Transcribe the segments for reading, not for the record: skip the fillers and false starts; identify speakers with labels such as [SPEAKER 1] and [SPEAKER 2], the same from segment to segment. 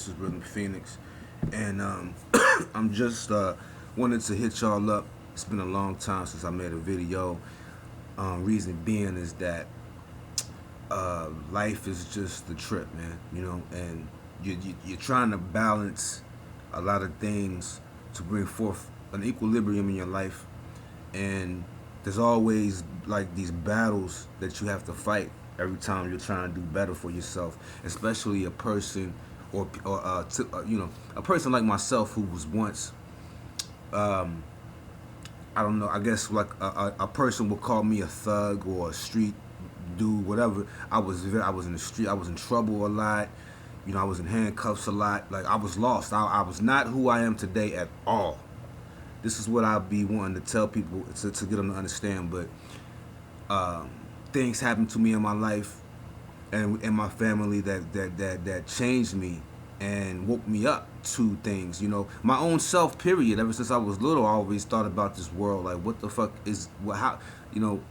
[SPEAKER 1] This is Rhythm Phoenix, and I'm just wanted to hit y'all up. It's been a long time since I made a video. Reason being is that life is just the trip, man. And you're trying to balance a lot of things to bring forth an equilibrium in your life, and there's always like these battles that you have to fight every time you're trying to do better for yourself, especially a person or a person like myself who was once I don't know, I guess like a person would call me a thug or a street dude, whatever. I was in the street, I was in trouble a lot. I was in handcuffs a lot. Like, I was lost. I was not who I am today at all. This is what I be wanting to tell people to get them to understand. But things happened to me in my life and in my family that changed me and woke me up to things. My own self. Period. Ever since I was little, I always thought about this world. Like, what the fuck is how?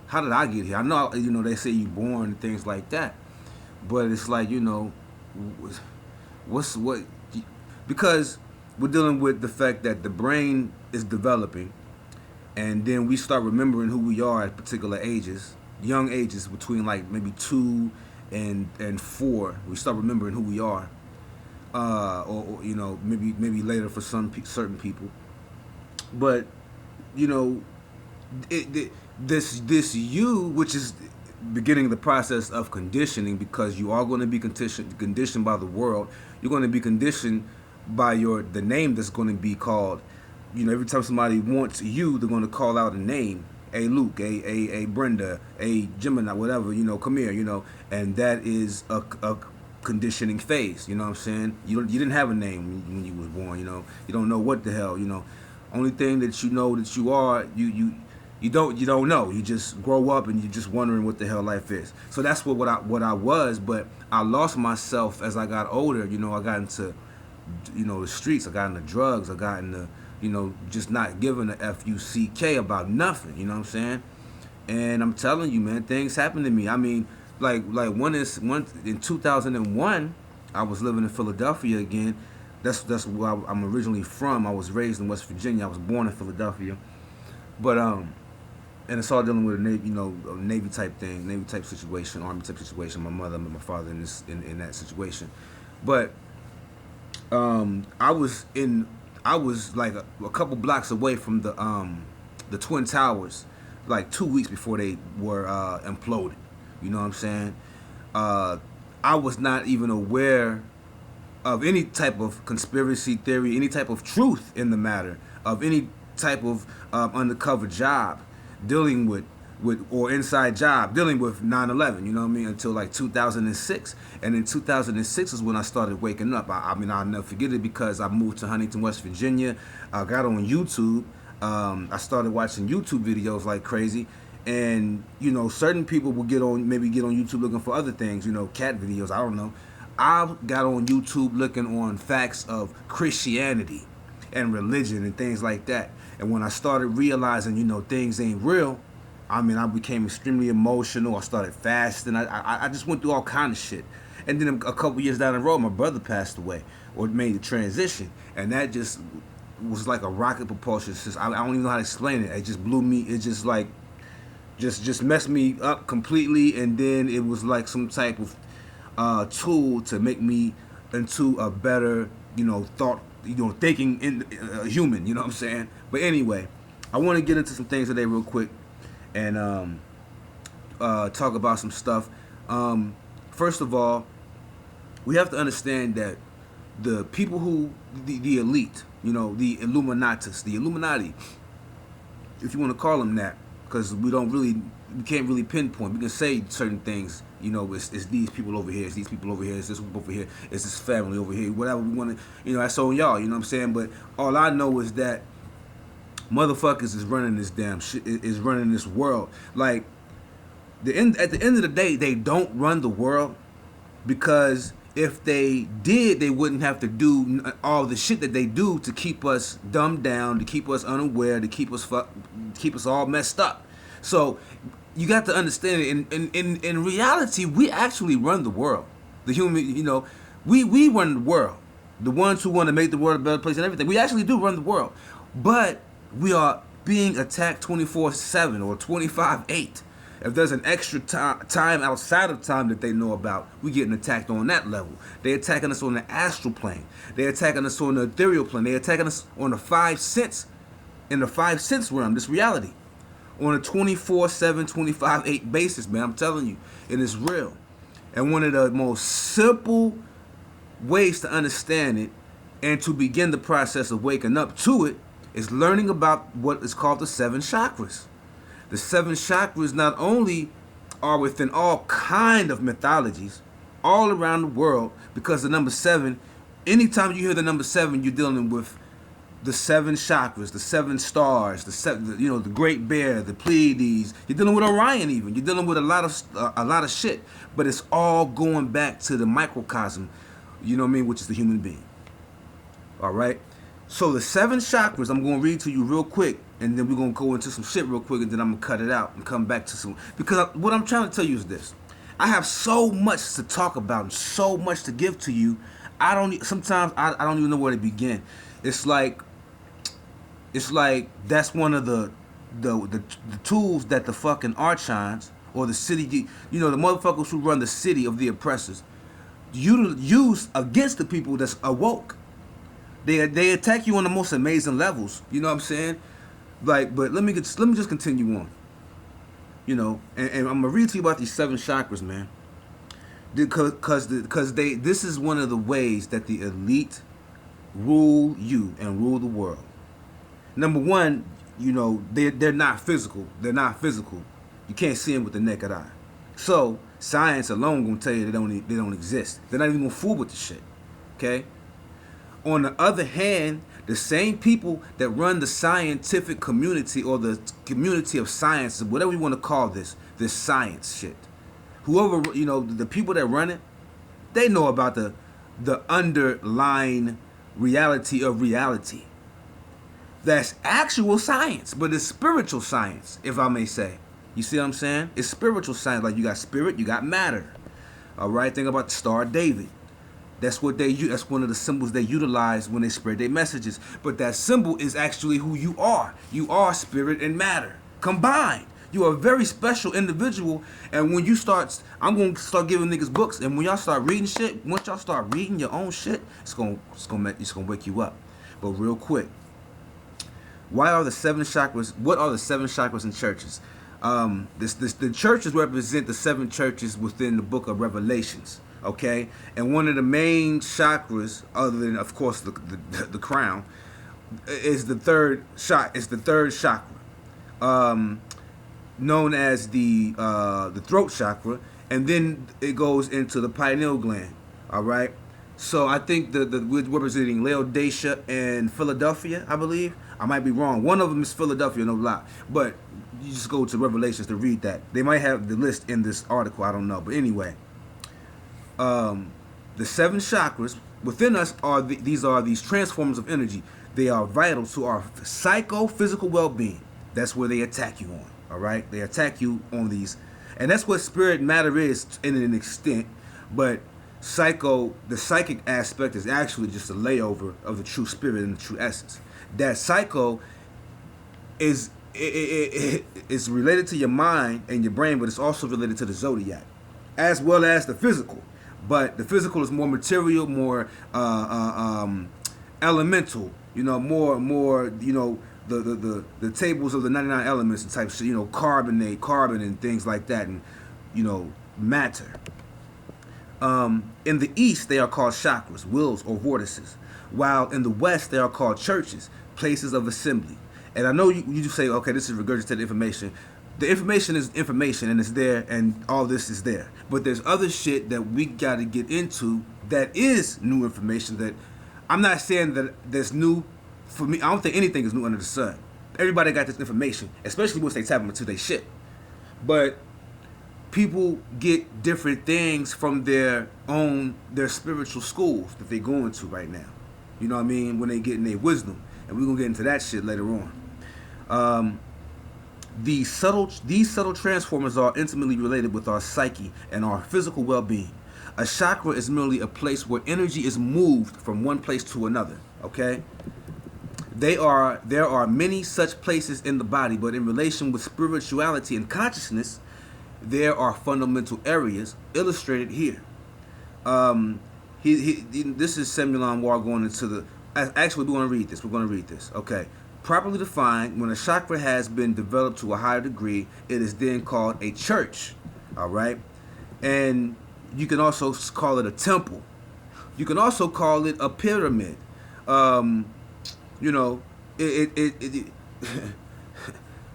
[SPEAKER 1] How did I get here? I know. They say you're born and things like that, but it's like what? Because we're dealing with the fact that the brain is developing, and then we start remembering who we are at particular ages, young ages between like maybe 2 and 4. We start remembering who we are, or maybe later for certain people. But this you, which is beginning the process of conditioning, because you are going to be conditioned by the world. You're going to be conditioned by the name that's going to be called. Every time somebody wants you, they're going to call out a name. Hey Luke, a Brenda, a Gemini, whatever, come here, and that is a conditioning phase. You know what I'm saying? You didn't have a name when you was born. You don't know what the hell. Only thing that you know that you are, you don't know. You just grow up and you're just wondering what the hell life is. So that's what I was, but I lost myself as I got older. I got into the streets. I got into drugs. I got into just not giving a fuck about nothing. You know what I'm saying? And I'm telling you, man, things happened to me. I mean, like one in 2001, I was living in Philadelphia again. That's where I'm originally from. I was raised in West Virginia. I was born in Philadelphia, but and it's all dealing with a Navy type thing, Navy type situation, Army type situation. My mother and my father in that situation, but I was like a couple blocks away from the Twin Towers, like 2 weeks before they were imploded. You know what I'm saying? I was not even aware of any type of conspiracy theory, any type of truth in the matter, of any type of undercover job dealing with or inside job dealing with 9/11. You know what I mean? Until like 2006, and in 2006 is when I started waking up. I mean, I'll never forget it, because I moved to Huntington, West Virginia. I got on YouTube. I started watching YouTube videos like crazy. And certain people will maybe get on YouTube looking for other things, cat videos, I don't know. I got on YouTube looking on facts of Christianity and religion and things like that. And when I started realizing things ain't real, I mean, I became extremely emotional. I started fasting. I just went through all kind of shit. And then a couple years down the road, my brother passed away or made the transition, and that just was like a rocket propulsion system. I don't even know how to explain it. It just blew me. It just like just messed me up completely, and then it was like some type of tool to make me into a better thought, thinking in human. You know what I'm saying? But anyway, I want to get into some things today real quick and talk about some stuff. First of all, we have to understand that the people who the elite, the Illuminati, if you want to call them that, because we can't really pinpoint. We can say certain things. It's these people over here. It's these people over here. It's this group over here. It's this family over here. Whatever we want to, that's on y'all. You know what I'm saying? But all I know is that motherfuckers is running this damn shit. Is running this world. Like at the end of the day, they don't run the world, because if they did, they wouldn't have to do all the shit that they do to keep us dumbed down, to keep us unaware, to keep us all messed up. So you got to understand it. In reality, we actually run the world. The human, we run the world. the ones who want to make the world a better place and everything. We actually do run the world, but we are being attacked 24/7 or 25/8. If there's an extra time outside of time that they know about, we getting attacked on that level. They attacking us on the astral plane. They attacking us on the ethereal plane. They attacking us on the 5 sense, in the 5 sense realm, this reality, on a 24/7, 25/8 basis, man. I'm telling you, it is real. And one of the most simple ways to understand it and to begin the process of waking up to it is learning about what is called the 7 chakras. The 7 chakras not only are within all kind of mythologies all around the world, because the number 7, anytime you hear the number 7, you're dealing with the 7 chakras, the 7 stars, the Great Bear, the Pleiades. You're dealing with Orion even. You're dealing with a lot of shit, but it's all going back to the microcosm, you know what I mean, which is the human being. All right. So the 7 chakras, I'm going to read to you real quick, and then we're going to go into some shit real quick, and then I'm going to cut it out and come back to some, because what I'm trying to tell you is this. I have so much to talk about and so much to give to you. Sometimes I don't even know where to begin. It's like that's one of the tools that the fucking archons or the city, the motherfuckers who run the city of the oppressors, use against the people that's awoke. They attack you on the most amazing levels. You know what I'm saying? But let me just continue on. And I'm gonna read to you about these 7 chakras, man. Because this is one of the ways that the elite rule you and rule the world. Number one, they're not physical. They're not physical. You can't see them with the naked eye. So science alone gonna tell you they don't exist. They're not even gonna fool with the shit. Okay. On the other hand, the same people that run the scientific community or the community of science, whatever you want to call this science shit, whoever, the people that run it, they know about the underlying reality of reality. That's actual science, but it's spiritual science, if I may say. You see what I'm saying? It's spiritual science. Like, you got spirit, you got matter. All right, think about the Star of David. That's one of the symbols they utilize when they spread their messages. But that symbol is actually who you are. You are spirit and matter combined. You are a very special individual. And when I'm going to start giving niggas books. And when y'all start reading shit, once y'all start reading your own shit, it's going to wake you up. But real quick, why are the 7 chakras? What are the 7 chakras in churches? The churches represent the 7 churches within the book of Revelations. Okay, and one of the main chakras, other than of course the crown, is the third chakra. It's the third chakra, known as the throat chakra, and then it goes into the pineal gland. All right, so I think we're representing Laodicea and Philadelphia. I believe I might be wrong. One of them is Philadelphia, no lie, but you just go to Revelations to read that. They might have the list in this article. I don't know, but anyway. The 7 chakras within us are these transformers of energy. They are vital to our psycho-physical well-being. That's where they attack you on. All right, they attack you on these, and that's what spirit matter is in an extent. But the psychic aspect is actually just a layover of the true spirit and the true essence. That psycho is related to your mind and your brain, but it's also related to the zodiac, as well as the physical. But the physical is more material, more elemental. More. The tables of the 99 elements and type shit. Carbon and things like that, and matter. In the East, they are called chakras, wheels or vortices, while in the West, they are called churches, places of assembly. And I know you say, okay, this is regurgitated information. The information is information, and it's there, and all this is there. But there's other shit that we got to get into that is new information that I'm not saying that that's new for me. I don't think anything is new under the sun. Everybody got this information, especially once they tap into their shit. But people get different things from their spiritual schools that they're going to right now. You know what I mean? When they get in their wisdom. And we're going to get into that shit later on. These subtle transformers are intimately related with our psyche and our physical well-being. A chakra is merely a place where energy is moved from one place to another. Okay? There are many such places in the body, but in relation with spirituality and consciousness, there are fundamental areas illustrated here. This is Semulon War going into the. Actually, we're going to read this. We're going to read this. Okay. Properly defined, when a chakra has been developed to a higher degree, it is then called a church. All right. And you can also call it a temple. You can also call it a pyramid. You know,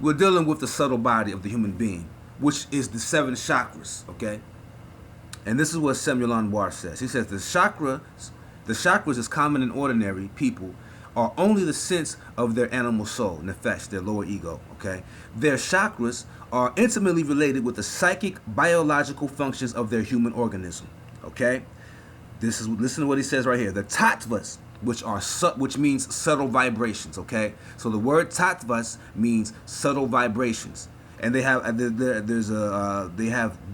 [SPEAKER 1] we're dealing with the subtle body of the human being, which is the 7 chakras. Okay. And this is what Semulon War says. He says the chakras as common and ordinary people are only the sense of their animal soul, nefesh, their lower ego. Okay, their chakras are intimately related with the psychic, biological functions of their human organism. Okay, listen to what he says right here. The tattvas, which means subtle vibrations. Okay, so the word tattvas means subtle vibrations. And they have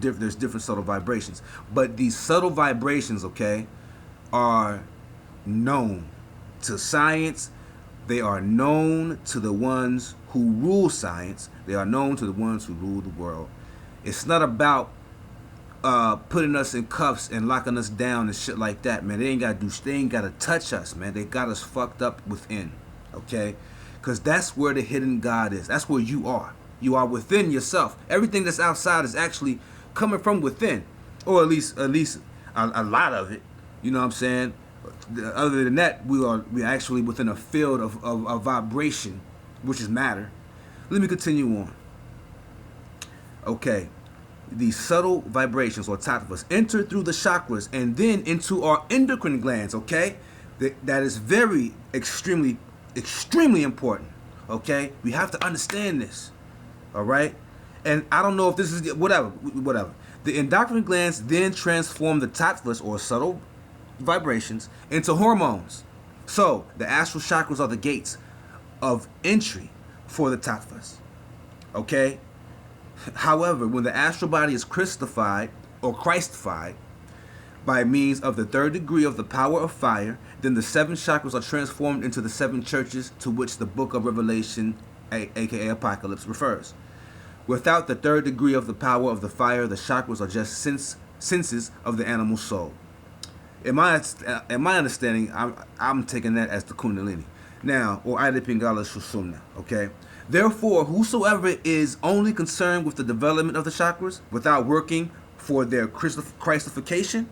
[SPEAKER 1] there's different subtle vibrations, but these subtle vibrations, okay, are known to science. They are known to the ones who rule science. They are known to the ones who rule the world. It's not about putting us in cuffs and locking us down and shit like that, man. They ain't gotta touch us, man. They got us fucked up within, okay? Because that's where the hidden God is. That's where you are. You are within yourself. Everything that's outside is actually coming from within, or at least a lot of it. You know what I'm saying? Other than that, we are actually within a field of vibration, which is matter. Let me continue on. Okay, these subtle vibrations or tattvas enter through the chakras and then into our endocrine glands. Okay, that is very extremely important. Okay, we have to understand this. All right, and I don't know if this is whatever. The endocrine glands then transform the tattvas or subtle vibrations into hormones. So the astral chakras are the gates of entry for the tattvas. Okay. However, when the astral body is Christified or Christified by means of the 3rd degree of the power of fire, then the 7 chakras are transformed into the 7 churches to which the book of Revelation, aka Apocalypse, refers. Without the 3rd degree of the power of the fire, the chakras are just senses of the animal soul. In my understanding, I'm taking that as the Kundalini. Now, or Ida Pingala Shushumna, okay? Therefore, whosoever is only concerned with the development of the chakras without working for their Christification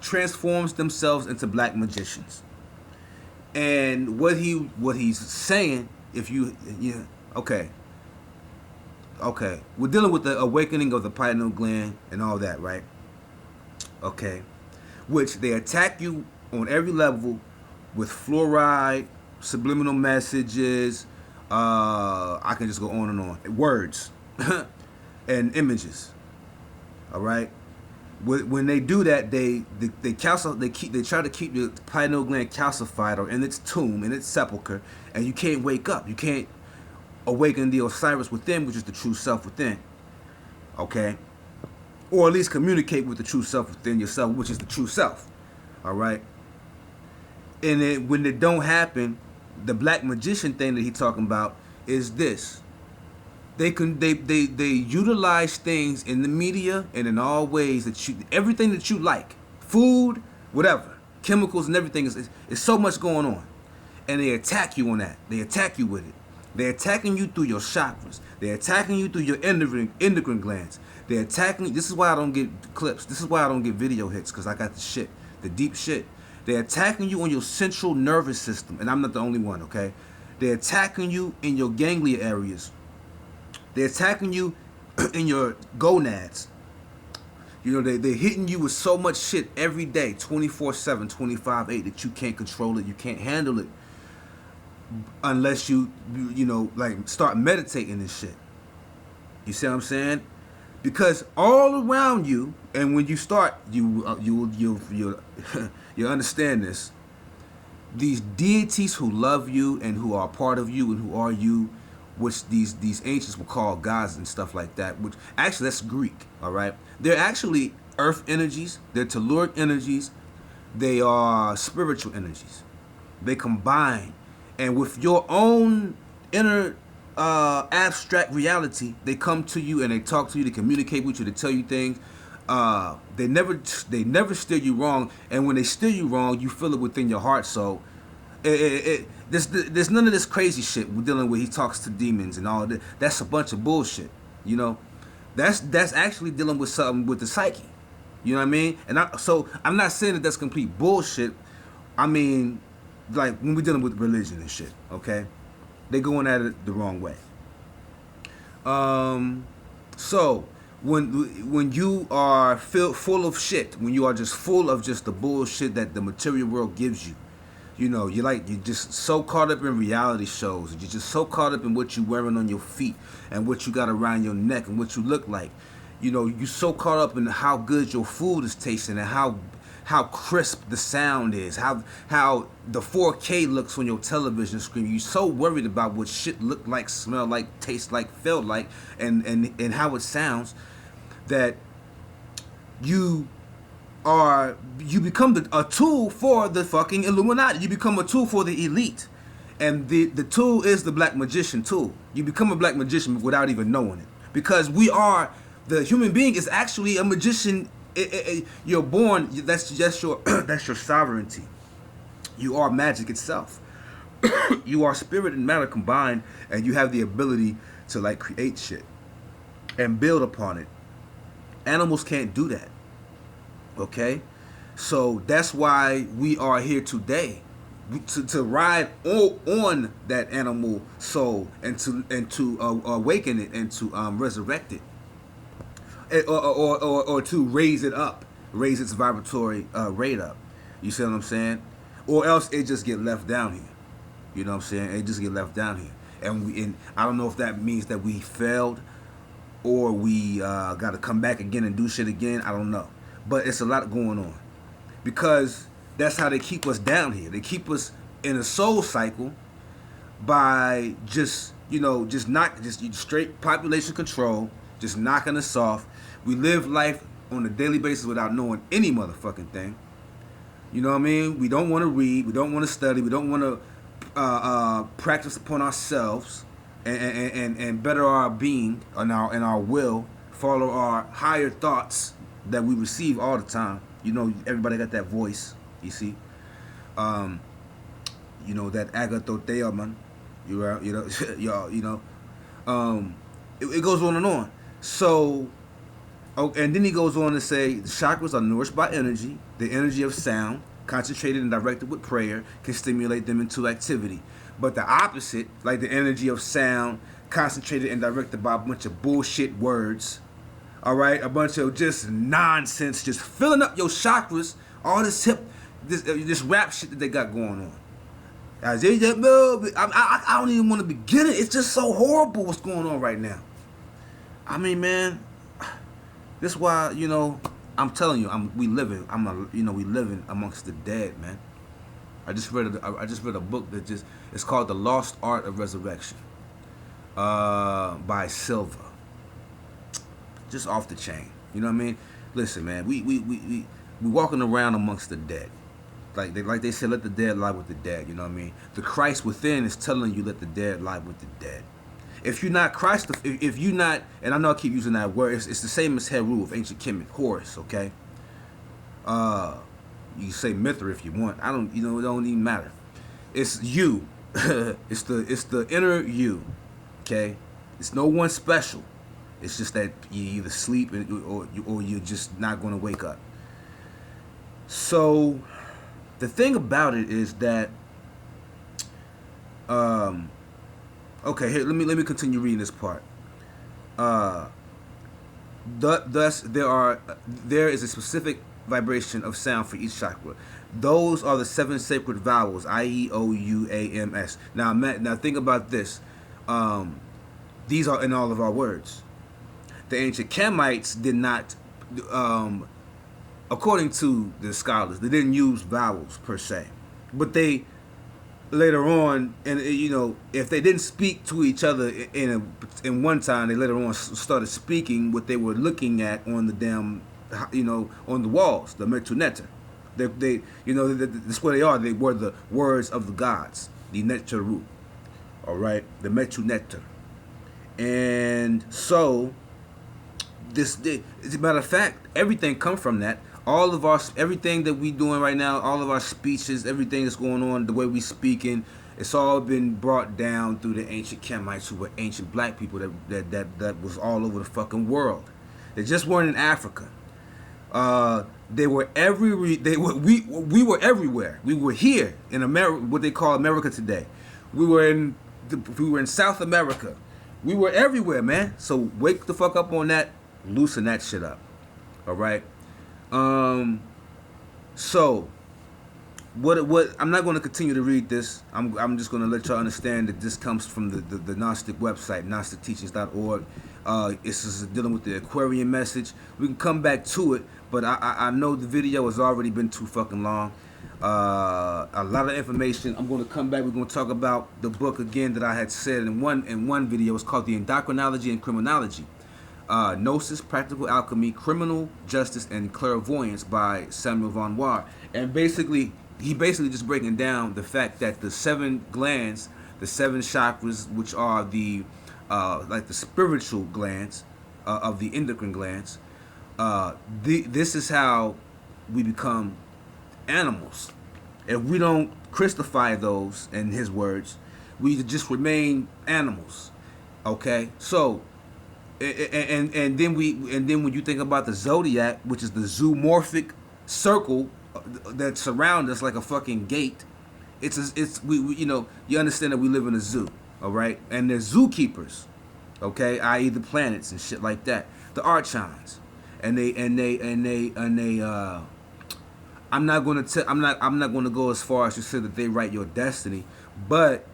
[SPEAKER 1] transforms themselves into black magicians. And what he's saying, okay, we're dealing with the awakening of the pineal gland and all that, right? Okay, which they attack you on every level with fluoride, subliminal messages. I can just go on and on. Words and images. All right. When they do that, they try to keep the pineal gland calcified or in its tomb, in its sepulcher, and you can't wake up. You can't awaken the Osiris within, which is the true self within. Okay. Or at least communicate with the true self within yourself, which is the true self. All right. And then when it don't happen, the black magician thing that he's talking about is this. They utilize things in the media and in all ways that everything that you like, food, whatever, chemicals and everything is so much going on, and they attack you on that. They attack you with it. They're attacking you through your chakras. They're attacking you through your endocrine glands. They're attacking. This is why I don't get clips. This is why I don't get video hits, because I got the deep shit. They're attacking you on your central nervous system, and I'm not the only one. Okay, they're attacking you in your ganglia areas. They're attacking you in your gonads. You know, they're hitting you with so much shit every day, 24/7, 25/8, that you can't control it, you can't handle it, unless you like start meditating and shit. You see what I'm saying? Because all around you, and when you start, you understand this. These deities who love you and who are part of you and who are you, which these ancients will call gods and stuff like that, which actually that's Greek, all right? They're actually earth energies, they're telluric energies, they are spiritual energies. They combine, and with your own inner abstract reality, they come to you and they talk to you, they communicate with you, they tell you things. They never steer you wrong, and when they steer you wrong, you feel it within your heart. So there's none of this crazy shit we're dealing with. He talks to demons and all that. That's a bunch of bullshit. You know, that's actually dealing with something with the psyche. You know what I mean? And I'm not saying that that's complete bullshit. I mean, like when we're dealing with religion and shit, okay? They going at it the wrong way. So when you are full of shit, when you are just full of just the bullshit that the material world gives you, you know, you're just so caught up in reality shows. You're just so caught up in what you're wearing on your feet and what you got around your neck and what you look like. You know, you're so caught up in how good your food is tasting and how crisp the sound is, how the 4K looks on your television screen. You're so worried about what shit look like, smell like, taste like, feel like, and how it sounds, that you become a tool for the fucking Illuminati. You become a tool for the elite. And the tool is the black magician tool. You become a black magician without even knowing it. Because the human being is actually a magician. You're born, that's your that's your sovereignty. You are magic itself. You are spirit and matter combined, and you have the ability to like create shit and build upon it. Animals can't do that. Okay? So that's why we are here today. To ride on that animal soul and to awaken it and to resurrect it. Or to raise it up, raise its vibratory rate up. You see what I'm saying? Or else it just get left down here. You know what I'm saying? It just get left down here. And I don't know if that means that we failed or we got to come back again and do shit again. I don't know. But it's a lot going on. Because that's how they keep us down here. They keep us in a soul cycle by just straight population control, just knocking us off. We live life on a daily basis without knowing any motherfucking thing. You know what I mean? We don't want to read. We don't want to study. We don't want to practice upon ourselves and better our being and our will, follow our higher thoughts that we receive all the time. You know, everybody got that voice, you see. You know, that agathotea, man. It goes on and on. So, and then he goes on to say, the chakras are nourished by energy. The energy of sound, concentrated and directed with prayer, can stimulate them into activity. But the opposite, like the energy of sound, concentrated and directed by a bunch of bullshit words, all right, a bunch of just nonsense, just filling up your chakras, all this this rap shit that they got going on. I don't even want to begin it. It's just so horrible what's going on right now. I mean, man, this is why, you know, I'm telling you, we living amongst the dead, man. I just read a book that it's called The Lost Art of Resurrection, by Silva. Just off the chain, you know what I mean? Listen, man, we walking around amongst the dead, like they said, let the dead lie with the dead. You know what I mean? The Christ within is telling you, let the dead lie with the dead. If you're not Christ, if you're not, and I know I keep using that word, it's the same as Heru of ancient Kemet, Horus. Okay. You can say Mithra if you want. It don't even matter. It's you. it's the inner you. Okay. It's no one special. It's just that you either sleep or you're just not going to wake up. So the thing about it is that, okay, here let me continue reading this part. Thus there is a specific vibration of sound for each chakra. Those are the 7 sacred vowels: I, E, O, U, A, M, S. Now think about this. These are in all of our words. The ancient Kemites did not, according to the scholars, they didn't use vowels per se. But they, later on, and you know, if they didn't speak to each other in one time, they later on started speaking what they were looking at on the damn on the walls, the metuneta. They that's what they are. They were the words of the gods, the netaru. All right, the metuneta. And so as a matter of fact, everything comes from that. Everything that we doing right now, all of our speeches, everything that's going on, the way we speaking, it's all been brought down through the ancient Kemites, who were ancient black people that was all over the fucking world. They just weren't in Africa. They were we were everywhere. We were here in America, what they call America today. We were in South America. We were everywhere, man. So wake the fuck up on that. Loosen that shit up. All right. So what I'm not going to continue to read this. I'm just going to let y'all understand that this comes from the Gnostic website, gnosticteachings.org. This is dealing with the Aquarian message. We can come back to it, but I know the video has already been too fucking long. A lot of information. I'm going to come back. We're going to talk about the book again that I had said in one video. It's called The Endocrinology and Criminology. Gnosis, Practical Alchemy, Criminal Justice, and Clairvoyance by Samuel Von War. And he basically just breaking down the fact that the 7 glands, the 7 chakras, which are the like the spiritual glands of the endocrine glands, this is how we become animals. If we don't crystallify those, in his words, we just remain animals. Okay, so and then when you think about the zodiac, which is the zoomorphic circle that surrounds us like a fucking gate, we you understand that we live in a zoo, all right, and there's zookeepers, okay, i.e. the planets and shit like that, the archons, and they I'm not going to go as far as to say that they write your destiny, but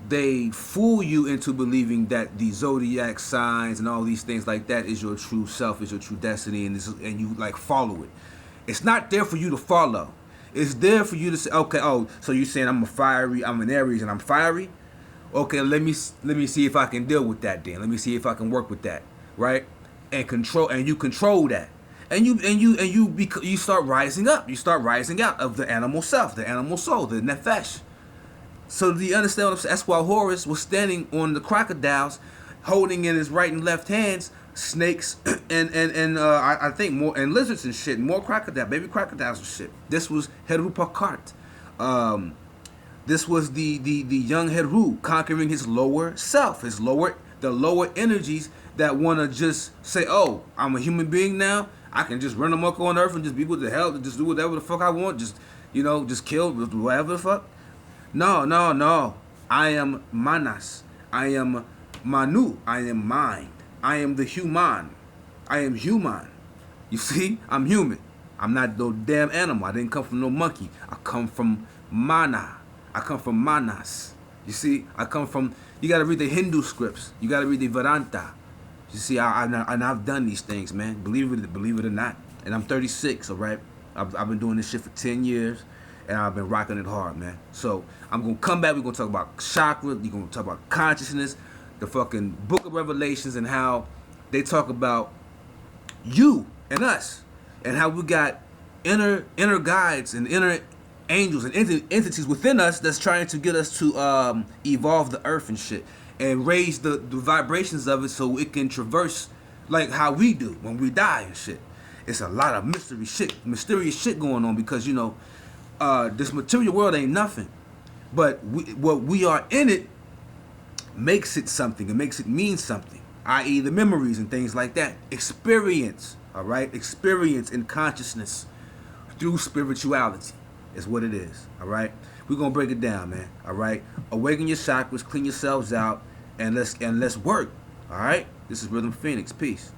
[SPEAKER 1] they fool you into believing that the zodiac signs and all these things like that is your true self, is your true destiny, and you like follow it. It's not there for you to follow. It's there for you to say, okay, oh, so you're saying I'm an Aries and I'm fiery? Okay, let me see if I can deal with that then. Let me see if I can work with that, right? And you control that. And you start rising up. You start rising out of the animal self, the animal soul, the nefesh. So do you understand what I'm saying? That's why Horus was standing on the crocodiles, holding in his right and left hands snakes and I think more, and lizards and shit, more baby crocodiles and shit. This was Heru Pakart. This was the young Heru conquering his lower self, the lower energies that want to just say, oh, I'm a human being now. I can just run amok on earth and just be what the hell, just do whatever the fuck I want. Just kill whatever the fuck. No. I am Manas. I am Manu. I am mind. I am the human. I am human. You see? I'm human. I'm not no damn animal. I didn't come from no monkey. I come from Mana. I come from Manas. You see? You got to read the Hindu scripts. You got to read the Vedanta. You see, I've done these things, man. Believe it or not. And I'm 36, all right? I've been doing this shit for 10 years. And I've been rocking it hard, man. So I'm going to come back. We're going to talk about chakra. We're going to talk about consciousness. The fucking book of Revelations, and how they talk about you and us. And how we got inner guides and inner angels and entities within us that's trying to get us to evolve the earth and shit. And raise the vibrations of it so it can traverse like how we do when we die and shit. It's a lot of mysterious shit going on because, this material world ain't nothing. But what we are in it makes it something. It makes it mean something. I.e. the memories and things like that. Experience, all right? Experience in consciousness through spirituality is what it is, all right? We're going to break it down, man, all right? Awaken your chakras, clean yourselves out, and let's work, all right? This is Rhythm Phoenix. Peace.